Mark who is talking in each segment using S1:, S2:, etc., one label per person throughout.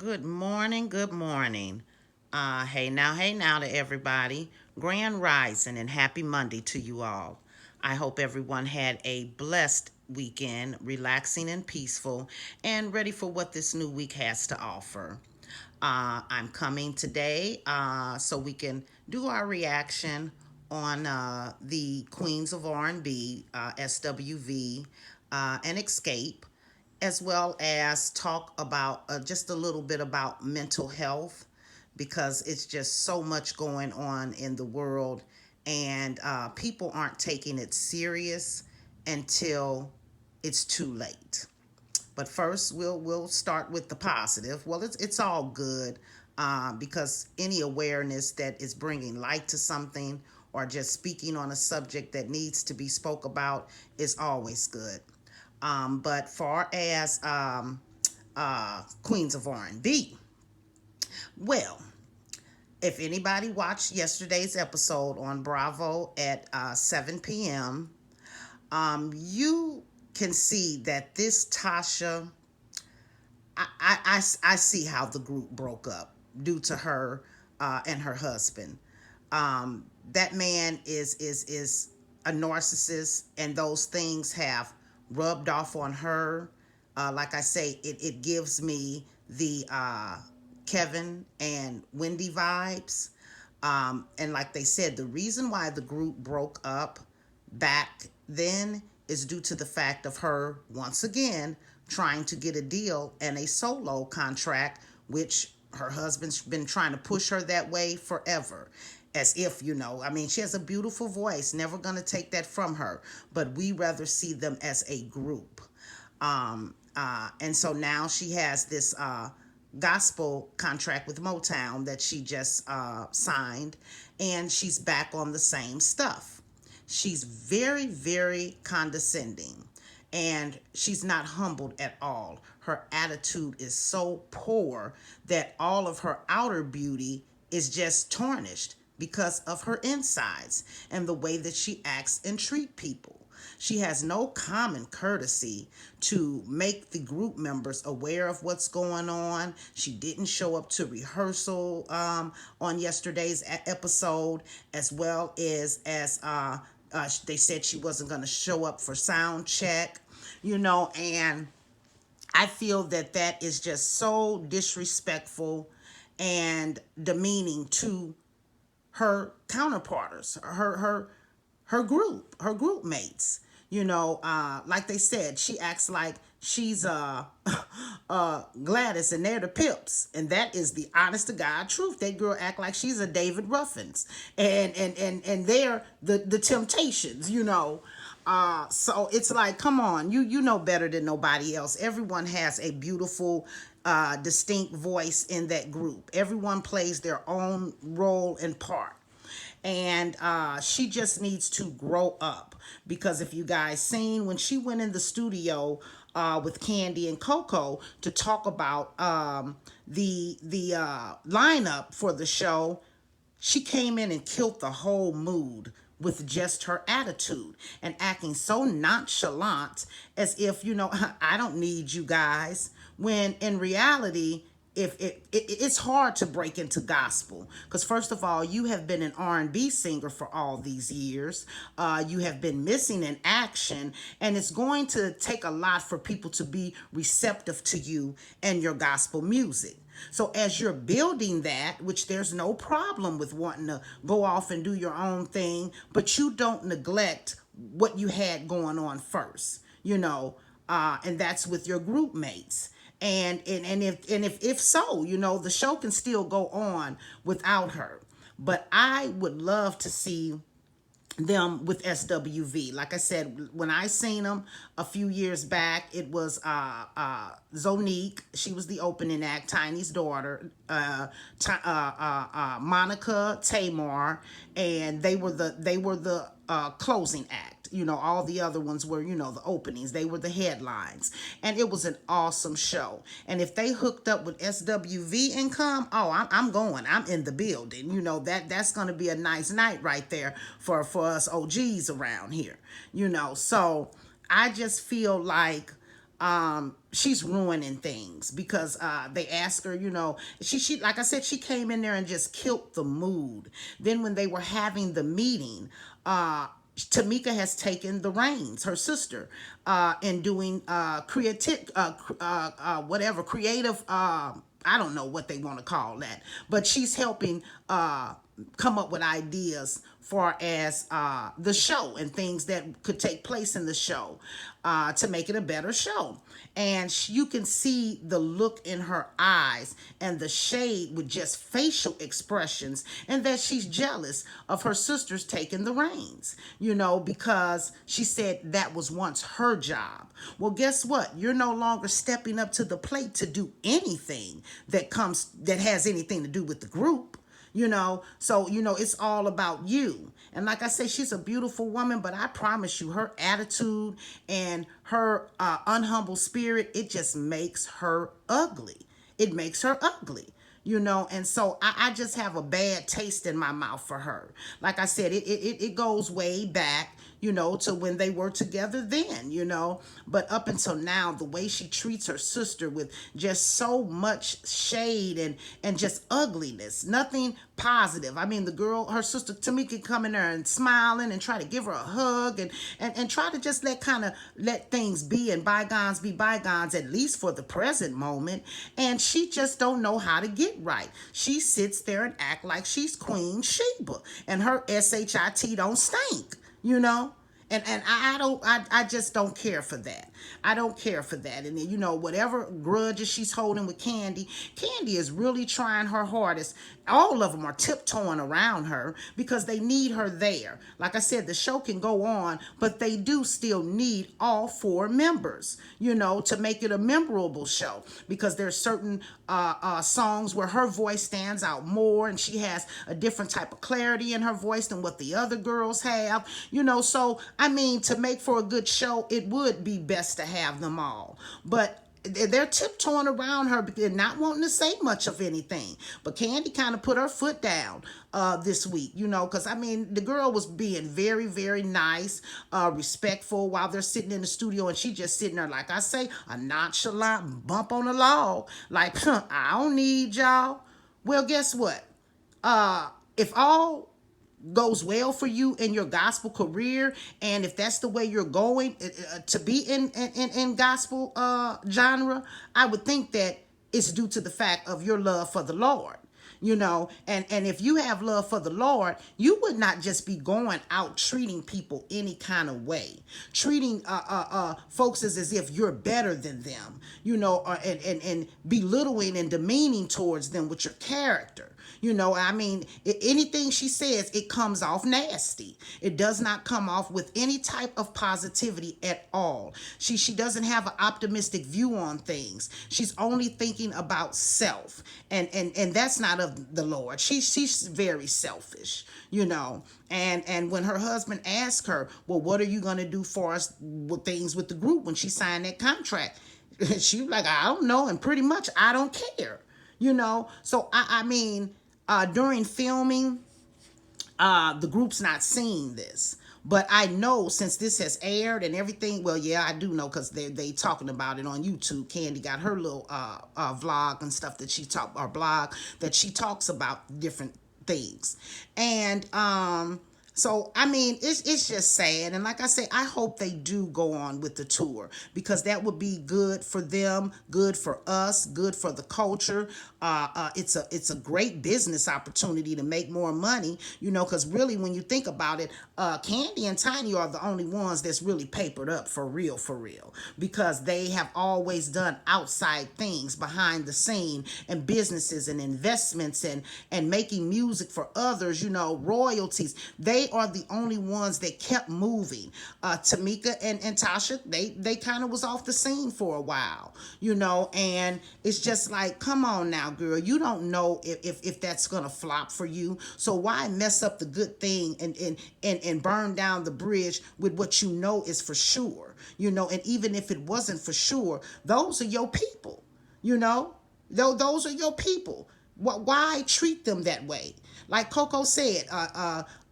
S1: Good morning, good morning. Hey now to everybody. Grand Rising and happy Monday to you all. I hope everyone had a blessed weekend, relaxing and peaceful, and ready for what this new week has to offer. I'm coming today so we can do our reaction on the Queens of R&B, SWV, and Escape, as well as talk about just a little bit about mental health because it's just so much going on in the world, and people aren't taking it serious until it's too late. But first, we'll start with the positive. Well, it's all good because any awareness that is bringing light to something or just speaking on a subject that needs to be spoke about is always good. But far as Queens of R&B, well, if anybody watched yesterday's episode on Bravo at 7 p.m., you can see that this Tasha, I see how the group broke up due to her and her husband. That man is a narcissist, and those things have rubbed off on her. Like I say, it gives me the Kevin and Wendy vibes. And like they said, the reason why the group broke up back then is due to the fact of her once again trying to get a deal and a solo contract, which her husband's been trying to push her that way forever. As if, I mean, she has a beautiful voice, never gonna take that from her, but we rather see them as a group. And so now she has this gospel contract with Motown that she just signed, and she's back on the same stuff. She's very, very condescending, and she's not humbled at all. Her attitude is so poor that all of her outer beauty is just tarnished because of her insides and the way that she acts and treat people. She has no common courtesy to make the group members aware of what's going on. She didn't show up to rehearsal on yesterday's episode, as well as they said she wasn't going to show up for sound check, and I feel that that is just so disrespectful and demeaning to her counterparts, her group mates. Like they said, she acts like she's Gladys and they're the Pips, and that is the honest to God truth. That girl act like she's a David Ruffins, and they're the Temptations. So it's like, come on, you know better than nobody else. Everyone has a beautiful distinct voice in that group. Everyone plays their own role and part, and she just needs to grow up, because if you guys seen when she went in the studio with Candy and Coco to talk about the lineup for the show, she came in and killed the whole mood with just her attitude and acting so nonchalant, as if, I don't need you guys, when in reality, if it's hard to break into gospel, because first of all, you have been an R&B singer for all these years. You have been missing in action, and it's going to take a lot for people to be receptive to you and your gospel music. So as you're building that, which there's no problem with wanting to go off and do your own thing, but you don't neglect what you had going on first, and that's with your group mates. And if so, the show can still go on without her. But I would love to see them with SWV. Like I said, when I seen them a few years back, it was Zonique. She was the opening act, Tiny's daughter, Monica Tamar, and they were the closing act. All the other ones were, the openings. They were the headlines. And it was an awesome show. And if they hooked up with SWV Income, oh, I'm going. I'm in the building. That's going to be a nice night right there for us OGs around here. So I just feel like she's ruining things because they ask her, she like I said, she came in there and just killed the mood. Then when they were having the meeting, Tamika has taken the reins, her sister, in doing creative, whatever, creative. I don't know what they want to call that, but she's helping come up with ideas far as the show and things that could take place in the show to make it a better show. And you can see the look in her eyes and the shade with just facial expressions, and that she's jealous of her sisters taking the reins, because she said that was once her job. Well, guess what? You're no longer stepping up to the plate to do anything that has anything to do with the group. So it's all about you. And like I say, she's a beautiful woman, but I promise you, her attitude and her unhumble spirit, it just makes her ugly. It makes her ugly. And so I just have a bad taste in my mouth for her. Like I said, it goes way back, to when they were together then, but up until now, the way she treats her sister with just so much shade and just ugliness, nothing positive. I mean, her sister Tamika, come in there and smiling and try to give her a hug and try to just let things be and bygones be bygones, at least for the present moment. And she just don't know how to get right. She sits there and act like she's Queen Sheba and her shit don't stink. And I just don't care for that. I don't care for that. And then, whatever grudges she's holding with Kandi is really trying her hardest. All of them are tiptoeing around her because they need her there. Like I said, the show can go on, but they do still need all 4 members, to make it a memorable show, because there's certain songs where her voice stands out more and she has a different type of clarity in her voice than what the other girls have, so I mean, to make for a good show, it would be best to have them all. But they're tiptoeing around her, but they're not wanting to say much of anything. But Kandi kind of put her foot down this week, because I mean, the girl was being very, very nice, respectful while they're sitting in the studio, and she just sitting there, like I say, a nonchalant bump on the log, like, I don't need y'all. Well, guess what? If all goes well for you in your gospel career, and if that's the way you're going to be in gospel genre, I would think that it's due to the fact of your love for the Lord. And if you have love for the Lord, you would not just be going out treating people any kind of way, treating folks as if you're better than them, and belittling and demeaning towards them with your character. I mean, anything she says, it comes off nasty. It does not come off with any type of positivity at all. She doesn't have an optimistic view on things. She's only thinking about self. And that's not of the Lord. She's very selfish, And when her husband asked her, well, what are you going to do for us with things with the group when she signed that contract? She was like, I don't know. And pretty much, I don't care. So I mean, during filming, the group's not seeing this. But I know since this has aired and everything, well, yeah, I do know, because they talking about it on YouTube. Kandi got her little vlog and stuff that or blog that she talks about different things. And so, I mean, it's just sad. And like I say, I hope they do go on with the tour, because that would be good for them, good for us, good for the culture. It's a great business opportunity to make more money, because really, when you think about it, Kandi and Tiny are the only ones that's really papered up for real, because they have always done outside things behind the scene, and businesses and investments and making music for others, royalties. They are the only ones that kept moving. Tamika and Tasha, they kind of was off the scene for a while, and it's just like, come on now, girl, you don't know if that's gonna flop for you, so why mess up the good thing and burn down the bridge with what is for sure, and even if it wasn't for sure, those are your people, those are your people. Why treat them that way? Like Coco said,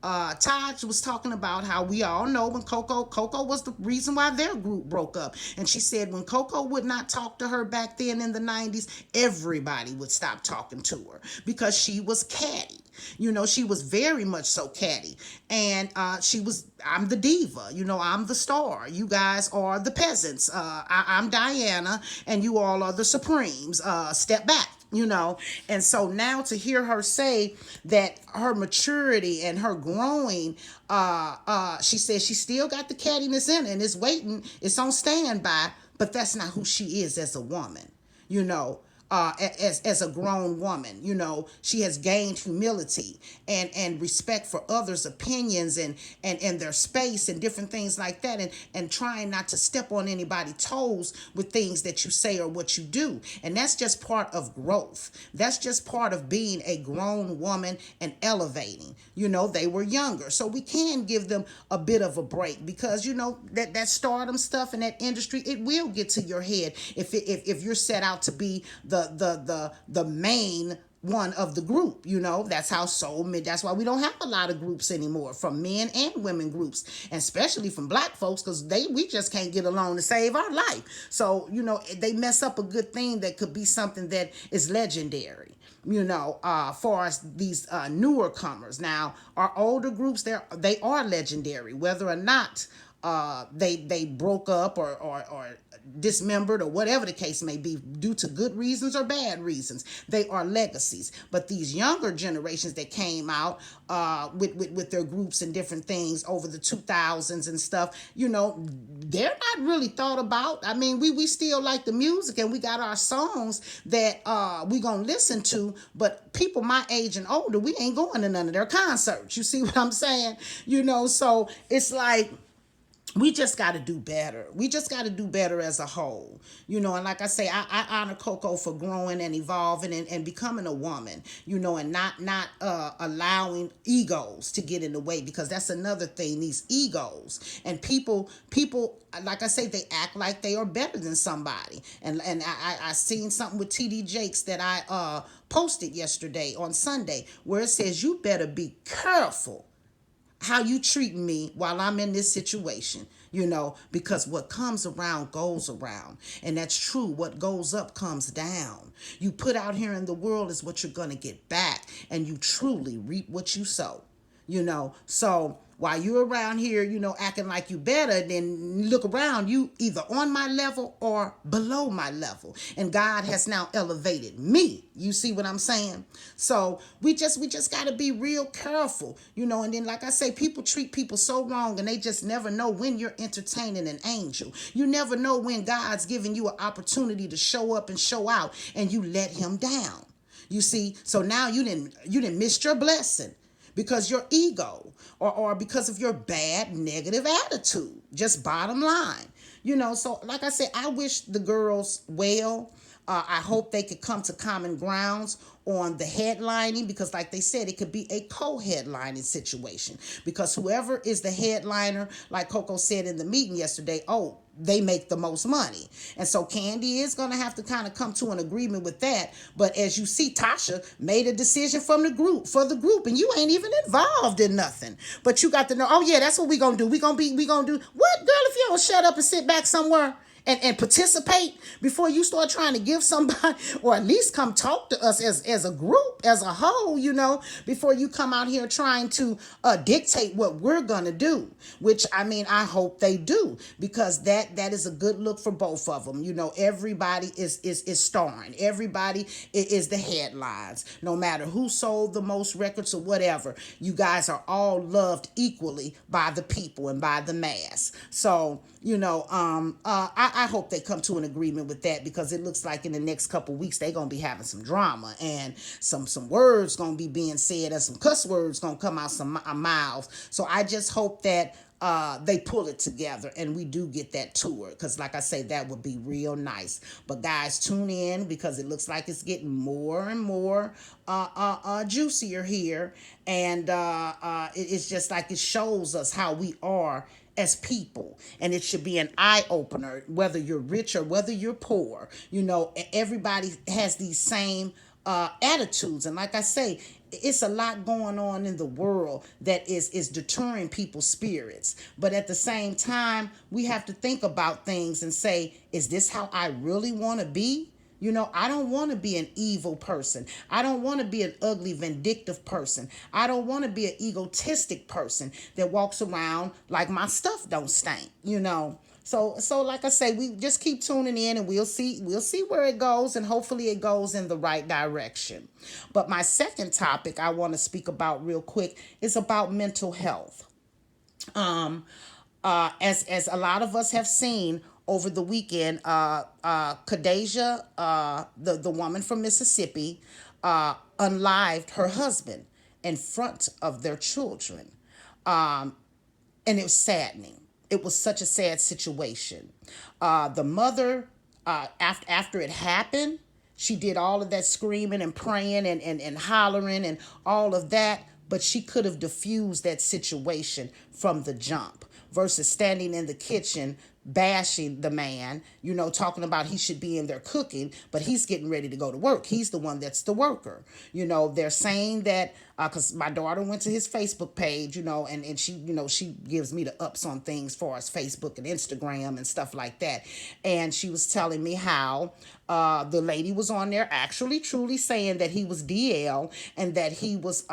S1: Taj was talking about how we all know when Coco was the reason why their group broke up. And she said when Coco would not talk to her back then in the 90s, everybody would stop talking to her because she was catty. She was very much so catty. And I'm the diva. I'm the star. You guys are the peasants. I'm Diana, and you all are the Supremes. Step back. And so now to hear her say that her maturity and her growing, she says she still got the cattiness in her and it's on standby, but that's not who she is as a woman. you know, as a grown woman. She has gained humility and respect for others' opinions and their space and different things like that, and trying not to step on anybody's toes with things that you say or what you do. And that's just part of growth. That's just part of being a grown woman and elevating. They were younger, so we can give them a bit of a break, because that stardom stuff in that industry, it will get to your head if you're set out to be the main one of the group. That's how that's why we don't have a lot of groups anymore, from men and women groups, and especially from black folks, because we just can't get along to save our life. So they mess up a good thing that could be something that is legendary. Far as these newer comers. Now, our older groups, they are legendary, whether or not they broke up or dismembered or whatever the case may be, due to good reasons or bad reasons. They are legacies. But these younger generations that came out with their groups and different things over the 2000s and stuff, they're not really thought about. I mean, we still like the music, and we got our songs that we gonna listen to, but people my age and older, we ain't going to none of their concerts. You see what I'm saying? So it's like, we just got to do better. We just got to do better as a whole. And like I say, I honor Coco for growing and evolving and becoming a woman, and not allowing egos to get in the way, because that's another thing, these egos. And people, like I say, they act like they are better than somebody. And I seen something with TD Jakes that I posted yesterday on Sunday, where it says, you better be careful how you treat me while I'm in this situation, because what comes around goes around. And that's true. What goes up comes down. You put out here in the world is what you're going to get back, and you truly reap what you sow. So while you're around here, acting like you better, then look around, you either on my level or below my level. And God has now elevated me. You see what I'm saying? So we just got to be real careful, and then, like I say, people treat people so wrong, and they just never know when you're entertaining an angel. You never know when God's giving you an opportunity to show up and show out, and you let him down. You see? So now you didn't miss your blessing, because your ego, or because of your bad negative attitude. Just bottom line. So like I said, I wish the girls well. I hope they could come to common grounds on the headlining, because like they said, it could be a co-headlining situation, because whoever is the headliner, like Coco said in the meeting yesterday, they make the most money. And so Kandi is going to have to kind of come to an agreement with that. But as you see, Tasha made a decision for the group, and you ain't even involved in nothing. But you got to know, that's what we going to do. We going to do what, girl, if you don't shut up and sit back somewhere and participate before you start trying to give somebody, or at least come talk to us as a group, as a whole, before you come out here trying to dictate what we're going to do, which, I mean, I hope they do, because that is a good look for both of them. Everybody is starring. Everybody is the headlines. No matter who sold the most records or whatever, you guys are all loved equally by the people and by the mass. So, I hope they come to an agreement with that, because it looks like in the next couple weeks they're going to be having some drama, and some words going to be being said, and some cuss words going to come out some mouths. So I just hope that they pull it together and we do get that tour, because like I say, that would be real nice. But guys, tune in, because it looks like it's getting more and more juicier here, and it's just like it shows us how we are as people, and it should be an eye-opener, whether you're rich or whether you're poor. Everybody has these same attitudes, and like I say, it's a lot going on in the world that is deterring people's spirits. But at the same time, we have to think about things and say, is this how I really want to be? You know, I don't want to be an evil person. I don't want to be an ugly, vindictive person. I don't want to be an egotistic person that walks around like my stuff don't stink, you know. So like I say, we just keep tuning in and we'll see where it goes, and hopefully it goes in the right direction. But my second topic I want to speak about real quick is about mental health. As a lot of us have seen over the weekend, Kadeja, the woman from Mississippi, unlived her husband in front of their children, and it was saddening. It was such a sad situation. The mother, after it happened, she did all of that screaming and praying and hollering and all of that, but she could have diffused that situation from the jump versus standing in the kitchen bashing the man, you know, talking about he should be in there cooking, but he's getting ready to go to work. He's the one that's the worker. You know, they're saying that because my daughter went to his Facebook page, you know, and she, you know, she gives me the ups on things for us, Facebook and Instagram and stuff like that. And she was telling me how the lady was on there actually truly saying that he was DL and that he was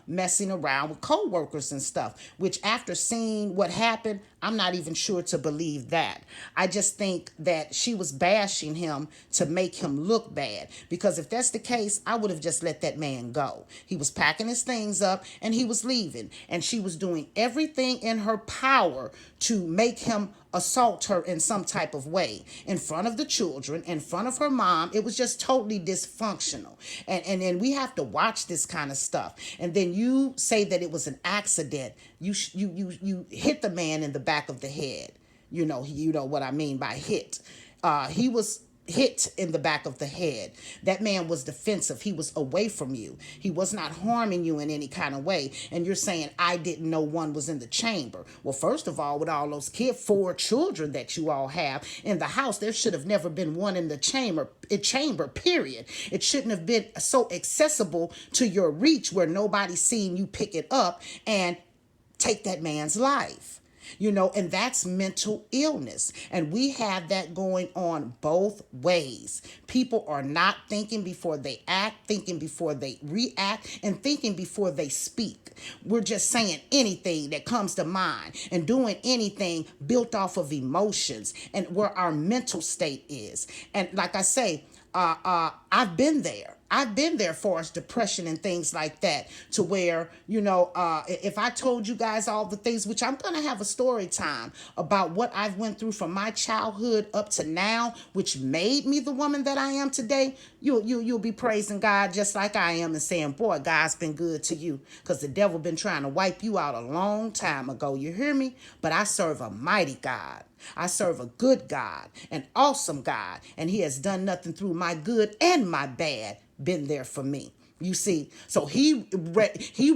S1: messing around with co-workers and stuff, which after seeing what happened, I'm not even sure to believe that. I just think that she was bashing him to make him look bad, because if that's the case, I would have just let that man go. He was packing his things up and he was leaving, and she was doing everything in her power to make him assault her in some type of way in front of the children, in front of her mom. It was just totally dysfunctional. And then we have to watch this kind of stuff. And then you say that it was an accident. You hit the man in the back of the head. You know what I mean by hit. He was hit in the back of the head. That man was defensive. He was away from you. He was not harming you in any kind of way. And you're saying, I didn't know one was in the chamber. Well, first of all, with all those 4 children that you all have in the house, there should have never been one in the chamber, period. It shouldn't have been so accessible to your reach where nobody's seen you pick it up and take that man's life. You know, and that's mental illness. And we have that going on both ways. People are not thinking before they act, thinking before they react, and thinking before they speak. We're just saying anything that comes to mind and doing anything built off of emotions and where our mental state is. And like I say, I've been there. I've been there for us, depression and things like that, to where, you know, if I told you guys all the things, which I'm going to have a story time about what I've went through from my childhood up to now, which made me the woman that I am today, you'll be praising God just like I am and saying, boy, God's been good to you, because the devil been trying to wipe you out a long time ago. You hear me? But I serve a mighty God. I serve a good God, an awesome God, and he has done nothing through my good and my bad, been there for me. You see, so he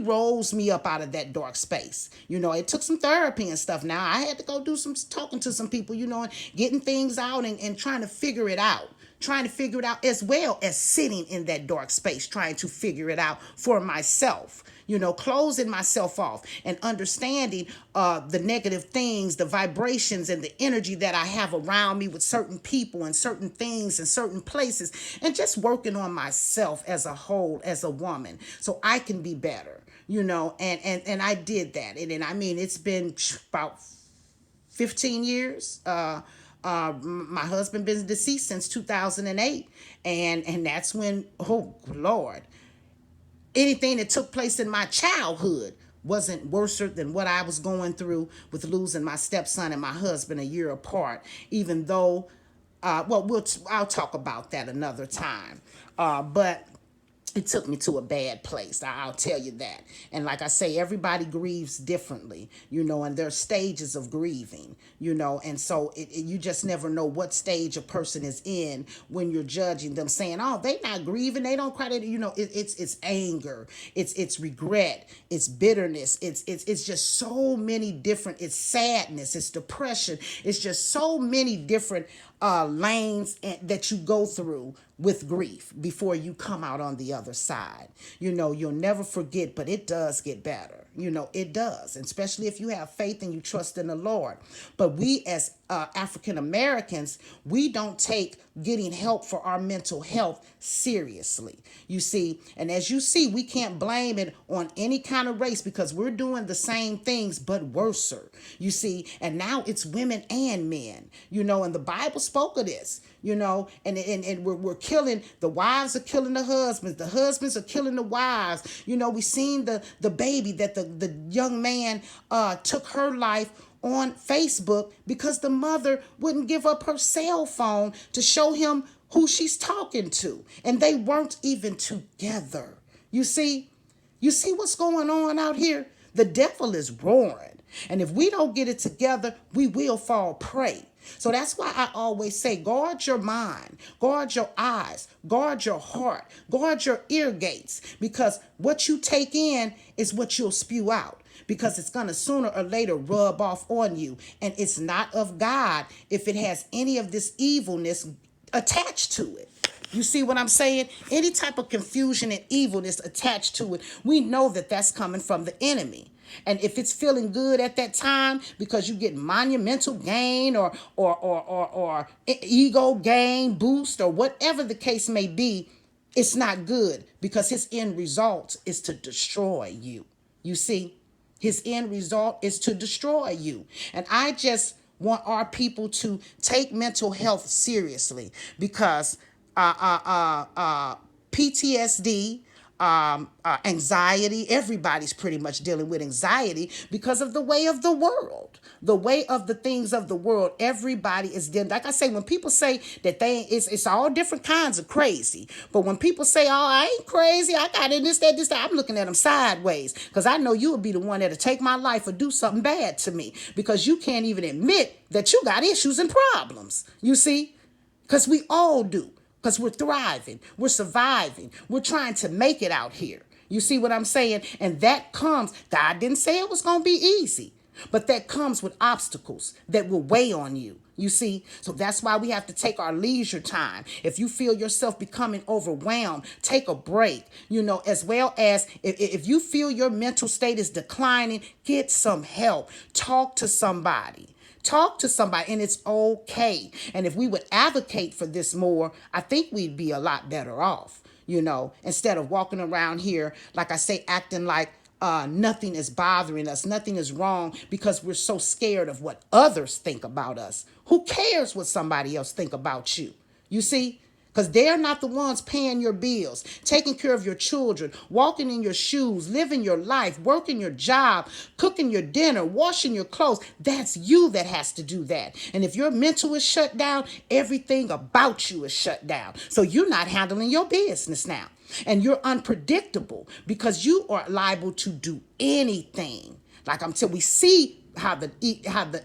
S1: rolls me up out of that dark space. You know, it took some therapy and stuff. Now I had to go do some talking to some people, you know, and getting things out and trying to figure it out. Trying to figure it out, as well as sitting in that dark space, trying to figure it out for myself. You know, closing myself off and understanding the negative things, the vibrations and the energy that I have around me with certain people and certain things and certain places, and just working on myself as a whole, as a woman, so I can be better, you know, and I did that. And I mean, it's been about 15 years. My husband been deceased since 2008, and that's when, oh Lord, anything that took place in my childhood wasn't worse than what I was going through with losing my stepson and my husband a year apart, even though I'll talk about that another time, but it took me to a bad place. I'll tell you that. And like I say, everybody grieves differently, you know, and there's stages of grieving, you know, and so you just never know what stage a person is in when you're judging them, saying, oh, they not grieving, they don't cry, you know. It's anger, it's regret, it's bitterness, it's just so many different, it's sadness, it's depression, it's just so many different lanes that you go through with grief before you come out on the other side. You'll never forget, but it does get better. It does, and especially if you have faith and you trust in the Lord. But we as African Americans, we don't take getting help for our mental health seriously. You see, and as you see, we can't blame it on any kind of race because we're doing the same things but worser. You see, and now it's women and men. And the Bible spoke of this. And we're killing, the wives are killing the husbands are killing the wives. We seen the baby that the young man took her life on Facebook because the mother wouldn't give up her cell phone to show him who she's talking to. And they weren't even together. You see what's going on out here? The devil is roaring. And if we don't get it together, we will fall prey. So that's why I always say, guard your mind, guard your eyes, guard your heart, guard your ear gates, because what you take in is what you'll spew out, because it's going to sooner or later rub off on you. And it's not of God if it has any of this evilness attached to it. You see what I'm saying? Any type of confusion and evilness attached to it, we know that that's coming from the enemy. And if it's feeling good at that time because you get monumental gain or ego gain boost or whatever the case may be, it's not good because his end result is to destroy you. You see, his end result is to destroy you. And I just want our people to take mental health seriously because PTSD, anxiety, everybody's pretty much dealing with anxiety because of the way of the world, the way of the things of the world. Everybody is dealing. Like I say, when people say that it's all different kinds of crazy. But when people say, oh, I ain't crazy, I got it, this, that, I'm looking at them sideways because I know you would be the one that'll take my life or do something bad to me because you can't even admit that you got issues and problems. You see, because we all do. Because we're thriving, we're surviving, we're trying to make it out here. You see what I'm saying? And that comes, God didn't say it was going to be easy, but that comes with obstacles that will weigh on you. You see? So that's why we have to take our leisure time. If you feel yourself becoming overwhelmed, take a break, as well as if you feel your mental state is declining, get some help. Talk to somebody. And it's okay. And if we would advocate for this more, I think we'd be a lot better off, instead of walking around here, like I say, acting like nothing is bothering us, nothing is wrong because we're so scared of what others think about us. Who cares what somebody else think about you? You see? Because they're not the ones paying your bills, taking care of your children, walking in your shoes, living your life, working your job, cooking your dinner, washing your clothes. That's you that has to do that. And if your mental is shut down, everything about you is shut down. So you're not handling your business now. And you're unpredictable because you are liable to do anything. Like I'm telling, we see how the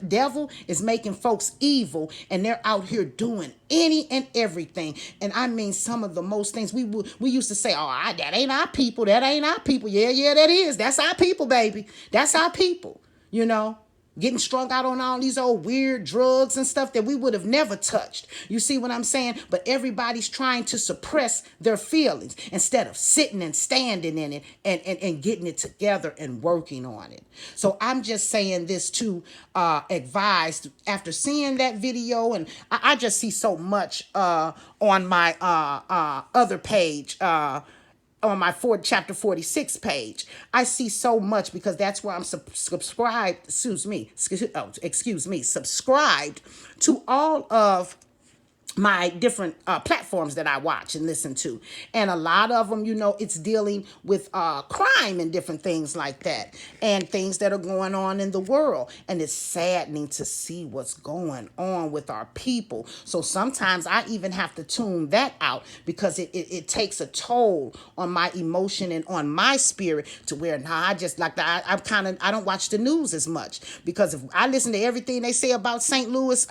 S1: devil is making folks evil, and they're out here doing any and everything. And I mean, some of the most things we used to say, oh, that ain't our people. That ain't our people. Yeah, that is. That's our people, baby. That's our people. Getting strung out on all these old weird drugs and stuff that we would have never touched. You see what I'm saying? But everybody's trying to suppress their feelings instead of sitting and standing in it and getting it together and working on it. So I'm just saying this to advise after seeing that video, and I just see so much on my other page, on my chapter 46 page. I see so much because that's where I'm subscribed, subscribed to all of my different platforms that I watch and listen to. And a lot of them, it's dealing with crime and different things like that and things that are going on in the world. And it's saddening to see what's going on with our people. So sometimes I even have to tune that out because it takes a toll on my emotion and on my spirit to where I just like that. I don't watch the news as much because if I listen to everything they say about St. Louis,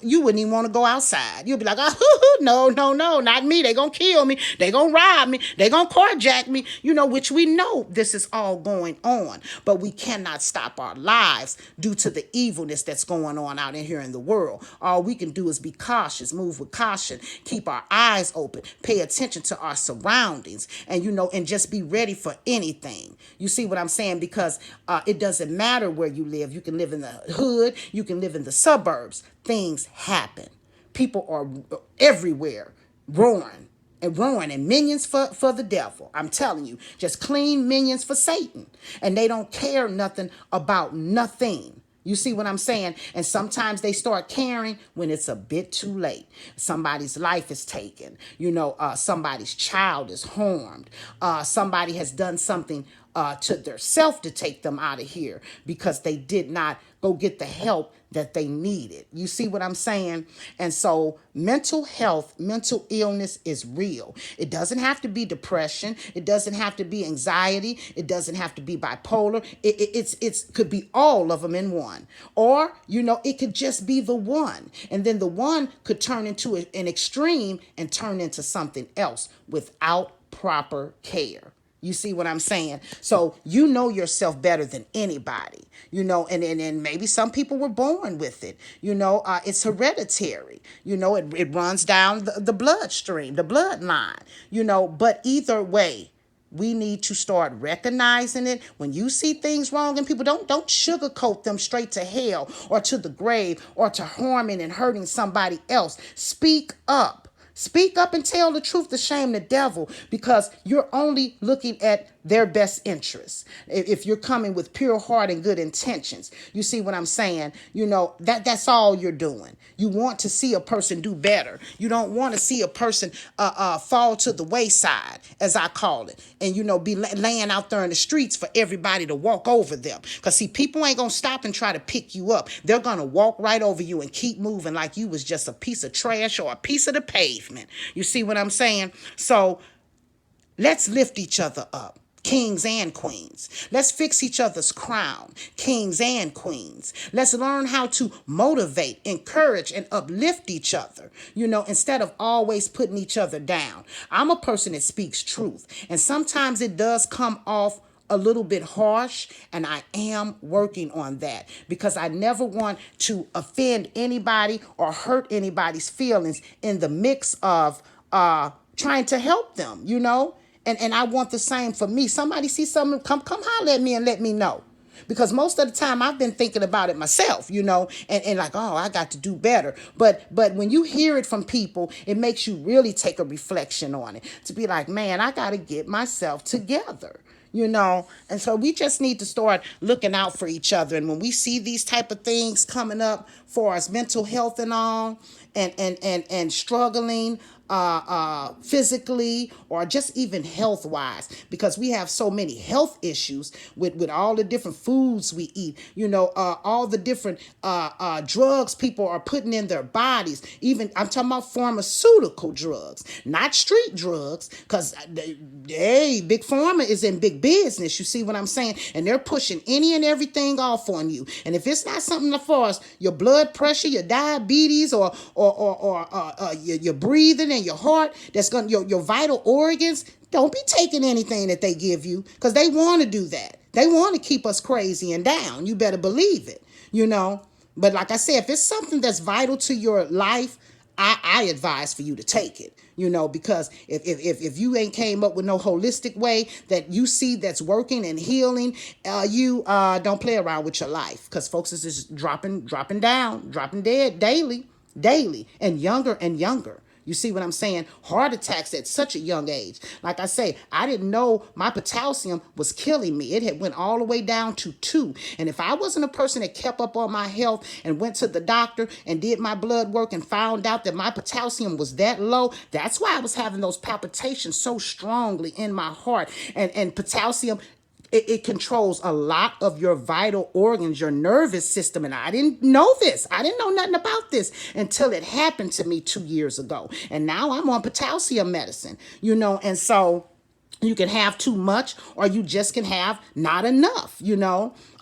S1: you wouldn't even want to go outside. You'll be like, oh, no, no, no, not me. They gonna kill me. They gonna rob me. They gonna carjack me. Which we know this is all going on, but we cannot stop our lives due to the evilness that's going on out in here in the world. All we can do is be cautious, move with caution, keep our eyes open, pay attention to our surroundings, and and just be ready for anything. You see what I'm saying? Because it doesn't matter where you live. You can live in the hood, you can live in the suburbs. Things happen. People are everywhere roaring and minions for the devil. I'm telling you, just clean minions for Satan. And they don't care nothing about nothing. You see what I'm saying? And sometimes they start caring when it's a bit too late. Somebody's life is taken. Somebody's child is harmed. Somebody has done something to their self to take them out of here because they did not go get the help that they needed. You see what I'm saying? And so mental health, mental illness is real. It doesn't have to be depression. It doesn't have to be anxiety. It doesn't have to be bipolar. It could be all of them in one. Or, it could just be the one. And then the one could turn into an extreme and turn into something else without proper care. You see what I'm saying? So you know yourself better than anybody, and maybe some people were born with it. It's hereditary. It runs down the bloodstream, the bloodline, but either way, we need to start recognizing it. When you see things wrong in people, don't sugarcoat them straight to hell or to the grave or to harming and hurting somebody else. Speak up. Speak up and tell the truth to shame the devil, because you're only looking at their best interests. If you're coming with pure heart and good intentions, you see what I'm saying? That's all you're doing. You want to see a person do better. You don't want to see a person fall to the wayside, as I call it, and be laying out there in the streets for everybody to walk over them. Because see, people ain't gonna stop and try to pick you up. They're gonna walk right over you and keep moving like you was just a piece of trash or a piece of the pavement. You see what I'm saying? So let's lift each other up. Kings and queens. Let's fix each other's crown. Kings and queens. Let's learn how to motivate, encourage, and uplift each other, instead of always putting each other down. I'm a person that speaks truth, and sometimes it does come off a little bit harsh, and I am working on that because I never want to offend anybody or hurt anybody's feelings in the mix of trying to help them, And I want the same for me. Somebody see something, come holler at me and let me know. Because most of the time I've been thinking about it myself, and like, oh, I got to do better. But when you hear it from people, it makes you really take a reflection on it to be like, man, I got to get myself together. And so we just need to start looking out for each other. And when we see these type of things coming up for us, mental health and all, and struggling physically or just even health wise, because we have so many health issues with all the different foods we eat, all the different drugs people are putting in their bodies. Even I'm talking about pharmaceutical drugs, not street drugs, because big pharma is in big business. You see what I'm saying? And they're pushing any and everything off on you. And if it's not something for us, your blood pressure, your diabetes, or your breathing and your heart, that's going to your vital organs, don't be taking anything that they give you, because they want to do that. They want to keep us crazy and down. You better believe it, But like I said, if it's something that's vital to your life, I advise for you to take it, because if you ain't came up with no holistic way that you see that's working and healing, you don't play around with your life, because folks is just dropping down, dropping dead daily, and younger and younger. You see what I'm saying? Heart attacks at such a young age. Like I say, I didn't know my potassium was killing me. It had went all the way down to 2. And if I wasn't a person that kept up on my health and went to the doctor and did my blood work and found out that my potassium was that low, that's why I was having those palpitations so strongly in my heart. And potassium, it controls a lot of your vital organs, your nervous system. And I didn't know this. I didn't know nothing about this until it happened to me 2 years ago. And now I'm on potassium medicine, and so you can have too much or you just can have not enough,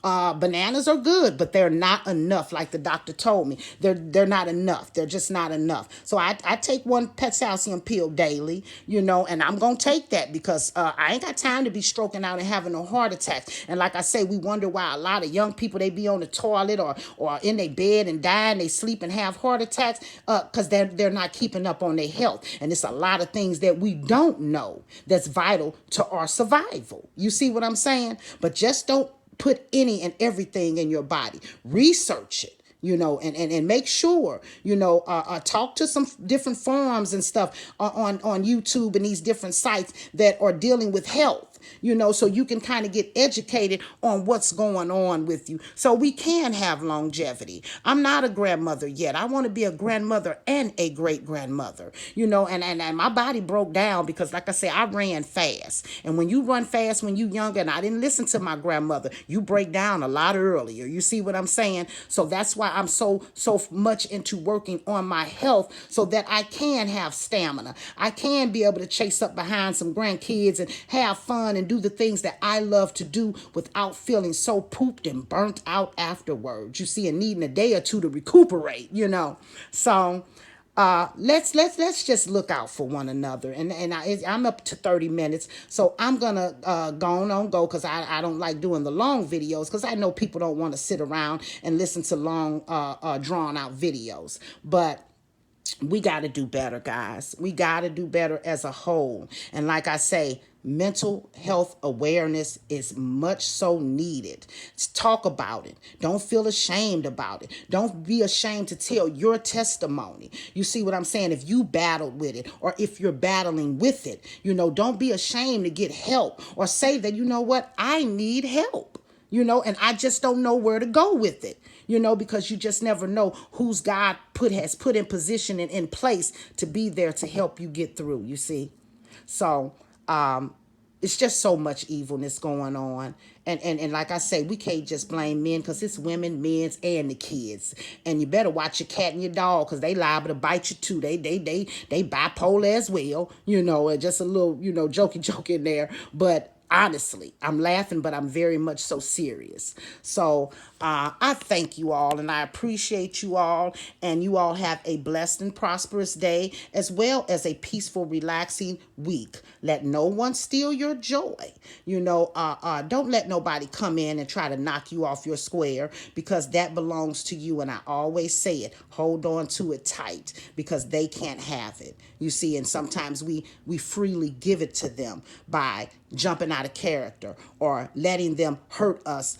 S1: Bananas are good, but they're not enough. Like the doctor told me, they're not enough. They're just not enough. So I take one potassium pill daily, and I'm gonna take that because I ain't got time to be stroking out and having no heart attacks. And like I say, we wonder why a lot of young people, they be on the toilet or in their bed and dying, they sleep and have heart attacks because they're not keeping up on their health. And it's a lot of things that we don't know that's vital to our survival. You see what I'm saying? But just don't put any and everything in your body. Research it, and make sure, talk to some different forums and stuff on YouTube and these different sites that are dealing with health, so you can kind of get educated on what's going on with you so we can have longevity. I'm not a grandmother yet. I want to be a grandmother and a great grandmother, and my body broke down because, like I said, I ran fast. And when you run fast when you younger, and I didn't listen to my grandmother, you break down a lot earlier. You see what I'm saying? So that's why I'm so much into working on my health so that I can have stamina. I can be able to chase up behind some grandkids and have fun and do the things that I love to do without feeling so pooped and burnt out afterwards. You see, and needing a day or two to recuperate, So let's just look out for one another. I'm up to 30 minutes, so I'm gonna go because I don't like doing the long videos because I know people don't want to sit around and listen to long drawn out videos. But we got to do better, guys. We got to do better as a whole. And like I say, mental health awareness is much so needed. Talk about it. Don't feel ashamed about it. Don't be ashamed to tell your testimony. You see what I'm saying? If you battled with it or if you're battling with it, don't be ashamed to get help or say that, what, I need help. And I just don't know where to go with it, because you just never know who's God has put in position and in place to be there to help you get through, you see. So it's just so much evilness going on. And like I say, we can't just blame men because it's women, men's, and the kids. And you better watch your cat and your dog because they liable to bite you too. They bipolar as well, and just a little, jokey in there. But honestly, I'm laughing, but I'm very much so serious. So I thank you all and I appreciate you all. And you all have a blessed and prosperous day as well as a peaceful, relaxing week. Let no one steal your joy. Don't let nobody come in and try to knock you off your square because that belongs to you. And I always say it, hold on to it tight because they can't have it. You see, and sometimes we freely give it to them by jumping out of character or letting them hurt us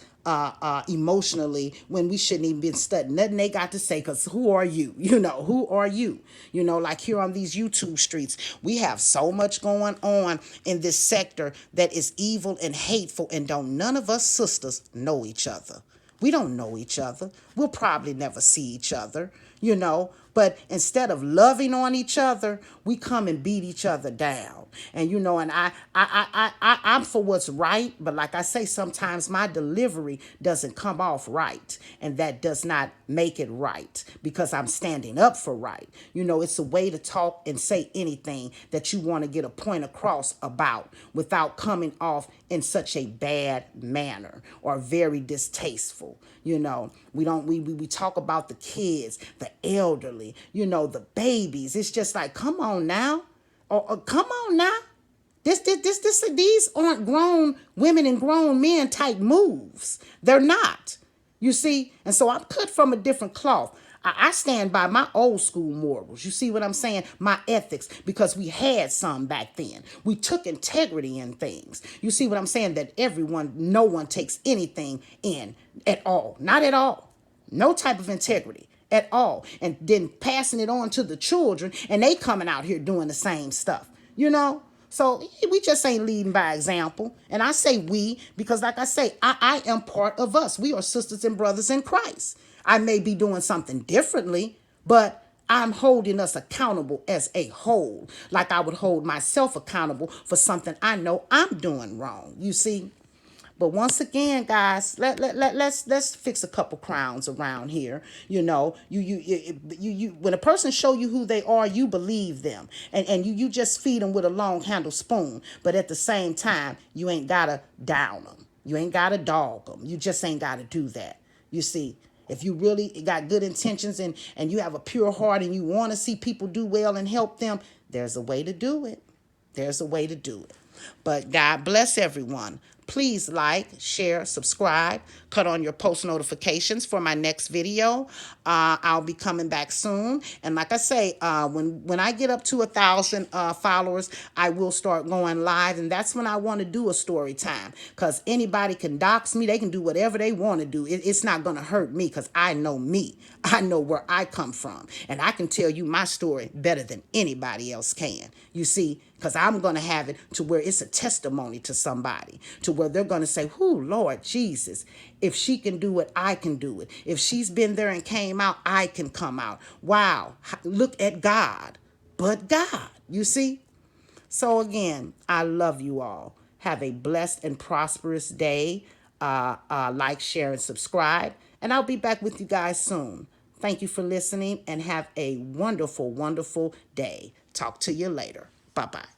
S1: emotionally when we shouldn't even been studying nothing they got to say because who are you? Who are you? Like here on these YouTube streets, we have so much going on in this sector that is evil and hateful, and don't none of us sisters know each other. We don't know each other. We'll probably never see each other, But instead of loving on each other, we come and beat each other down. And and I'm for what's right, but like I say, sometimes my delivery doesn't come off right, and that does not make it right because I'm standing up for right. It's a way to talk and say anything that you want to get a point across about without coming off in such a bad manner or very distasteful. We talk about the kids, the elderly, the babies. It's just like, come on now. Or come on now. These aren't grown women and grown men type moves. They're not. You see? And so I'm cut from a different cloth. I stand by my old school morals. You see what I'm saying? My ethics, because we had some back then. We took integrity in things. You see what I'm saying? That no one takes anything in at all. Not at all. No type of integrity at all. And then passing it on to the children, and they coming out here doing the same stuff. So we just ain't leading by example. And I say we because, like I say, I am part of us. We are sisters and brothers in Christ. I may be doing something differently, but I'm holding us accountable as a whole, like I would hold myself accountable for something I know I'm doing wrong. You see? But once again, guys, let's fix a couple crowns around here. You when a person show you who they are, you believe them, and you just feed them with a long handle spoon. But at the same time, you ain't gotta down them. You ain't got to dog them. You just ain't got to do that. You see, if you really got good intentions and you have a pure heart and you want to see people do well and help them, there's a way to do it. There's a way to do it. But God bless everyone. Please like, share, subscribe, cut on your post notifications for my next video. I'll be coming back soon. And like I say, when I get up to 1,000 followers, I will start going live. And that's when I want to do a story time. Because anybody can dox me. They can do whatever they want to do. It's not going to hurt me because I know me. I know where I come from. And I can tell you my story better than anybody else can. You see, because I'm going to have it to where it's a testimony to somebody, to where they're going to say, whoo, Lord Jesus, if she can do it, I can do it. If she's been there and came out, I can come out. Wow, look at God, but God, you see? So again, I love you all. Have a blessed and prosperous day. Like, share, and subscribe. And I'll be back with you guys soon. Thank you for listening and have a wonderful, wonderful day. Talk to you later. Bye-bye.